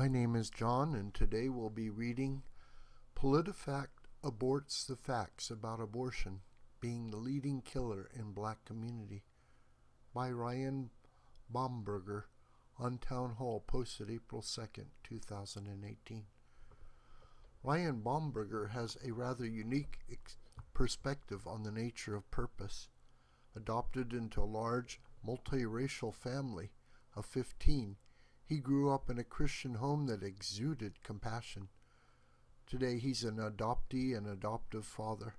My name is John, and today we'll be reading Politifact Aborts the Facts About Abortion Being the Leading Killer in Black Community by Ryan Bomberger on Townhall, posted April 2nd, 2018. Ryan Bomberger has a rather unique perspective on the nature of purpose. Adopted into a large multiracial family of 15, he grew up in a Christian home that exuded compassion. Today he's an adoptee and adoptive father.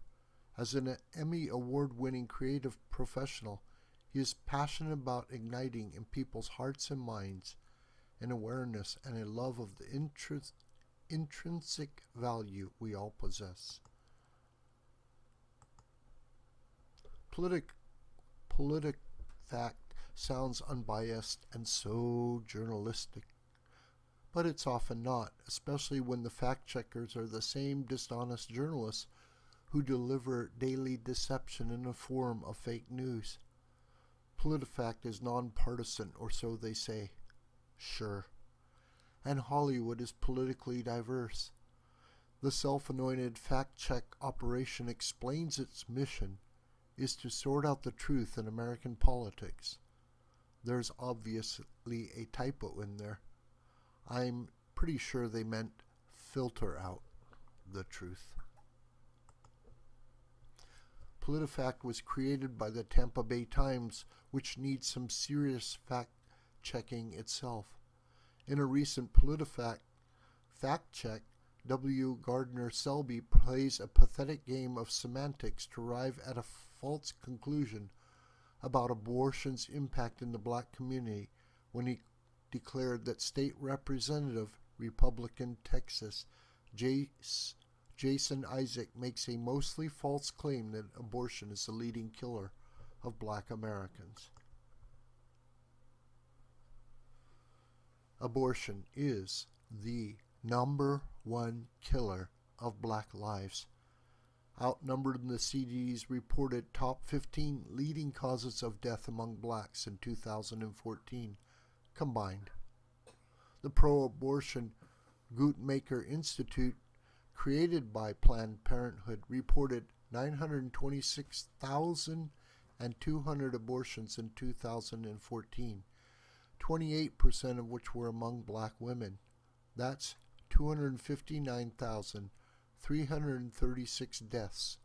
As an Emmy Award-winning creative professional, he is passionate about igniting in people's hearts and minds an awareness and a love of the intrinsic value we all possess. Politifact sounds unbiased and so journalistic, but it's often not, especially when the fact-checkers are the same dishonest journalists who deliver daily deception in the form of fake news. Politifact is nonpartisan, or so they say. Sure. And Hollywood is politically diverse. The self-anointed fact-check operation explains its mission is to sort out the truth in American politics. There's obviously a typo in there. I'm pretty sure they meant filter out the truth. Politifact was created by the Tampa Bay Times, which needs some serious fact-checking itself. In a recent Politifact fact-check, Gardner Selby plays a pathetic game of semantics to arrive at a false conclusion about abortion's impact in the black community when he declared that State Representative Republican Texas Jason Isaac makes a mostly false claim that abortion is the leading killer of black Americans. Abortion is the number one killer of black lives. Outnumbered in the CDC's reported top 15 leading causes of death among blacks in 2014 combined. The pro-abortion Guttmacher Institute, created by Planned Parenthood, reported 926,200 abortions in 2014, 28% of which were among black women. That's 259,336 deaths,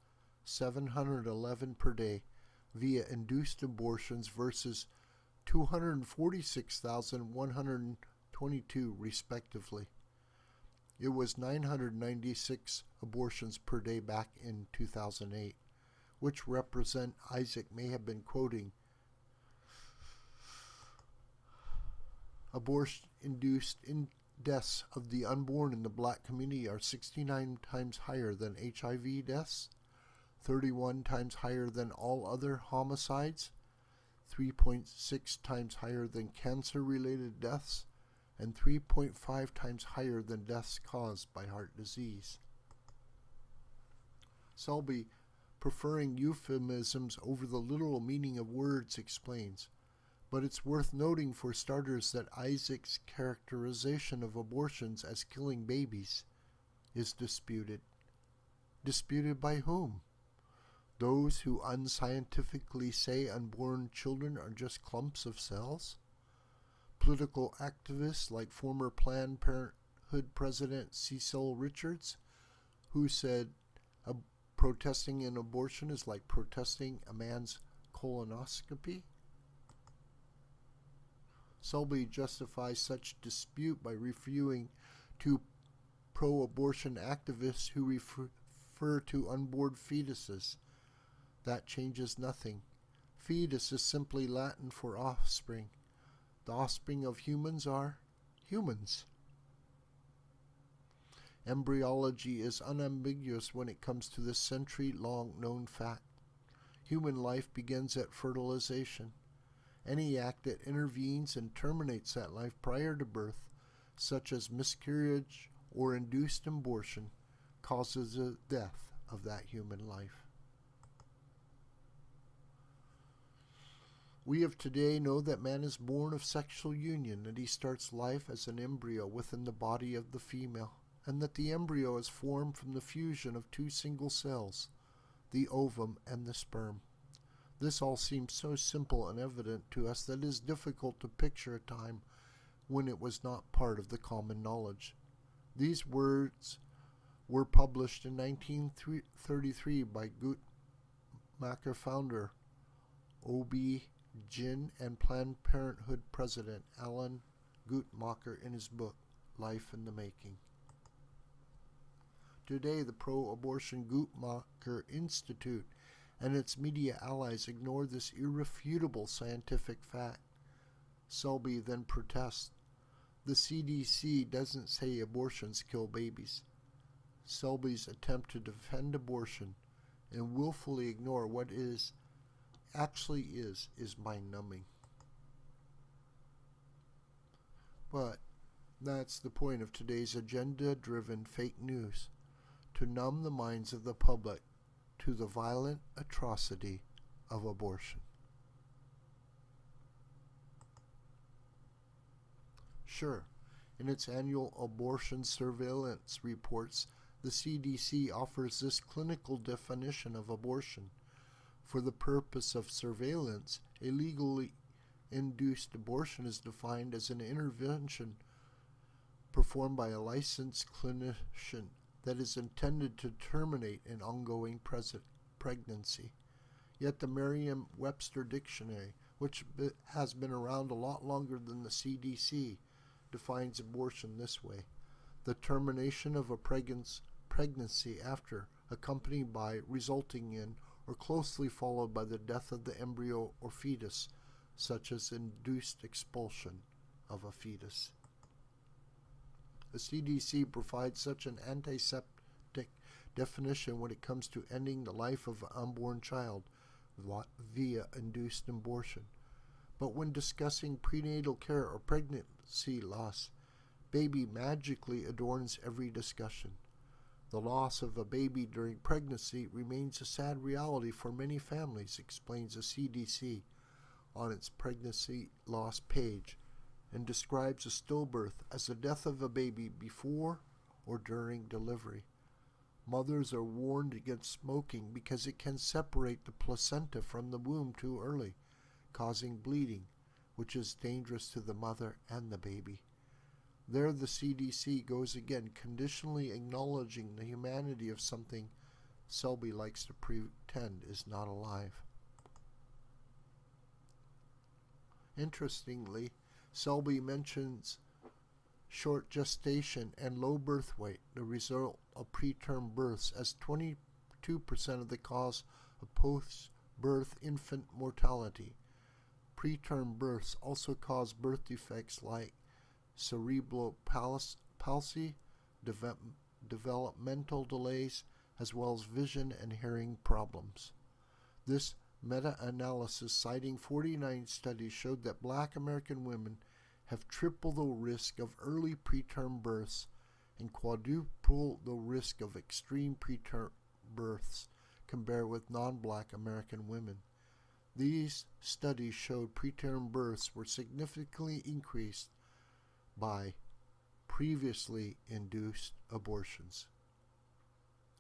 711 per day, via induced abortions versus 246,122 respectively. It was 996 abortions per day back in 2008, which represent Isaac may have been quoting. Abortion-induced deaths of the unborn in the black community are 69 times higher than HIV deaths, 31 times higher than all other homicides, 3.6 times higher than cancer-related deaths, and 3.5 times higher than deaths caused by heart disease. Selby, preferring euphemisms over the literal meaning of words, explains, but it's worth noting for starters that Isaac's characterization of abortions as killing babies is disputed. Disputed by whom? Those who unscientifically say unborn children are just clumps of cells? Political activists like former Planned Parenthood President Cecil Richards, who said protesting an abortion is like protesting a man's colonoscopy? Selby justifies such dispute by referring to pro-abortion activists who refer to unborn fetuses. That changes nothing. Fetus is simply Latin for offspring. The offspring of humans are humans. Embryology is unambiguous when it comes to this century-long known fact. Human life begins at fertilization. Any act that intervenes and terminates that life prior to birth, such as miscarriage or induced abortion, causes the death of that human life. We of today know that man is born of sexual union, that he starts life as an embryo within the body of the female, and that the embryo is formed from the fusion of two single cells, the ovum and the sperm. This all seems so simple and evident to us that it is difficult to picture a time when it was not part of the common knowledge. These words were published in 1933 by Guttmacher founder OB-GYN and Planned Parenthood President Alan Guttmacher in his book, Life in the Making. Today, the pro-abortion Guttmacher Institute and its media allies ignore this irrefutable scientific fact. Selby then protests. The CDC doesn't say abortions kill babies. Selby's attempt to defend abortion and willfully ignore what it actually is mind-numbing. But that's the point of today's agenda-driven fake news, to numb the minds of the public to the violent atrocity of abortion. Sure, in its annual abortion surveillance reports, the CDC offers this clinical definition of abortion. For the purpose of surveillance, a legally induced abortion is defined as an intervention performed by a licensed clinician that is intended to terminate an ongoing pregnancy. Yet the Merriam-Webster dictionary, which has been around a lot longer than the CDC, defines abortion this way: the termination of a pregnancy after, accompanied by, resulting in, or closely followed by the death of the embryo or fetus, such as induced expulsion of a fetus. The CDC provides such an antiseptic definition when it comes to ending the life of an unborn child via induced abortion. But when discussing prenatal care or pregnancy loss, baby magically adorns every discussion. The loss of a baby during pregnancy remains a sad reality for many families, explains the CDC on its pregnancy loss page, and describes a stillbirth as the death of a baby before or during delivery. Mothers are warned against smoking because it can separate the placenta from the womb too early, causing bleeding, which is dangerous to the mother and the baby. There the CDC goes again, conditionally acknowledging the humanity of something Selby likes to pretend is not alive. Interestingly, Selby mentions short gestation and low birth weight, the result of preterm births, as 22% of the cause of post-birth infant mortality. Preterm births also cause birth defects like cerebral palsy, developmental delays, as well as vision and hearing problems. This meta-analysis, citing 49 studies, showed that Black American women have triple the risk of early preterm births and quadruple the risk of extreme preterm births compared with non-Black American women. These studies showed preterm births were significantly increased by previously induced abortions.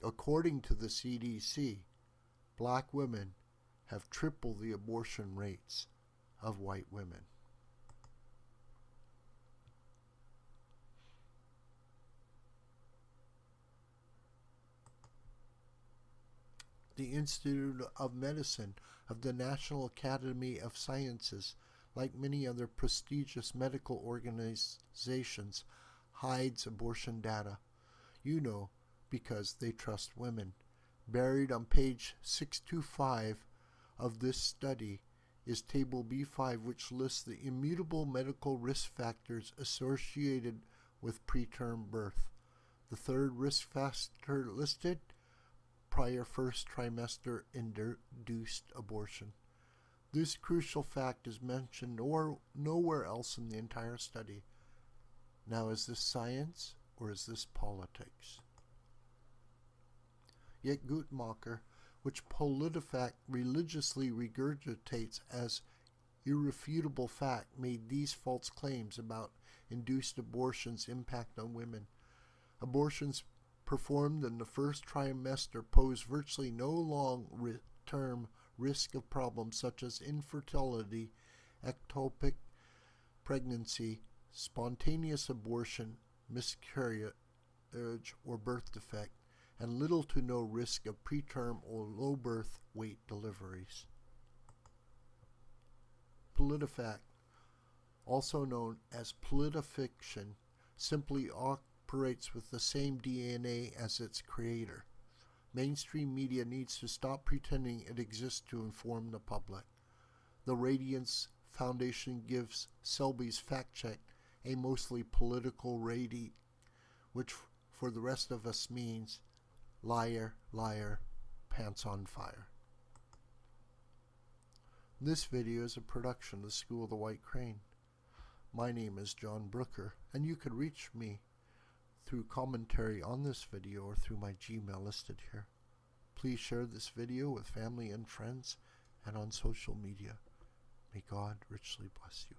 According to the CDC, Black women have triple the abortion rates of white women. The Institute of Medicine of the National Academy of Sciences, like many other prestigious medical organizations, hides abortion data. Because they trust women. Buried on page 625 of this study is Table B5, which lists the immutable medical risk factors associated with preterm birth. The third risk factor listed: prior first trimester induced abortion. This crucial fact is mentioned nowhere else in the entire study. Now, is this science or is this politics? Yet Guttmacher, which Politifact religiously regurgitates as irrefutable fact made these false claims about induced abortions' impact on women. Abortions performed in the first trimester pose virtually no long-term risk of problems such as infertility, ectopic pregnancy, spontaneous abortion, miscarriage, or birth defect, and little to no risk of preterm or low birth weight deliveries. Politifact, also known as Politifiction, simply operates with the same DNA as its creator. Mainstream media needs to stop pretending it exists to inform the public. The Radiance Foundation gives Selby's fact check a mostly political rating, which for the rest of us means liar, liar, pants on fire. This video is a production of the School of the White Crane. My name is John Brooker, and you can reach me through commentary on this video or through my Gmail listed here. Please share this video with family and friends and on social media. May God richly bless you.